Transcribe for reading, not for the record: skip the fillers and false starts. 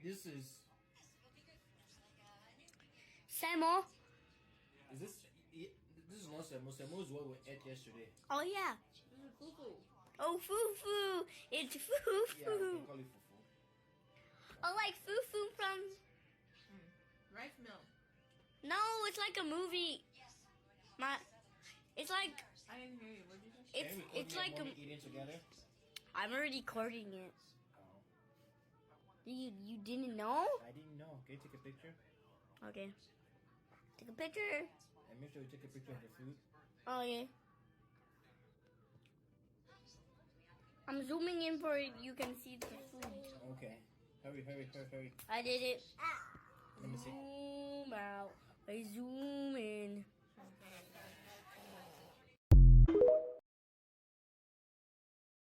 This is. Samo. Is this? This is not Semo. Semo is what we ate yesterday. Oh yeah. This is fufu. Oh fufu. It's Yeah, we can fufu. call it fufu. Oh, like fufu from. Rice milk. No, it's like a movie. It's like I didn't hear you. What did you say? it's like mommy eating together. I'm already recording it. Oh, You didn't know? I didn't know. Can you take a picture? Okay. Take a picture. And make sure you take a picture of the food. Oh yeah. I'm zooming in for it. You can see the food. Okay. Hurry. I did it. Let me see. Zoom out. I zoom in.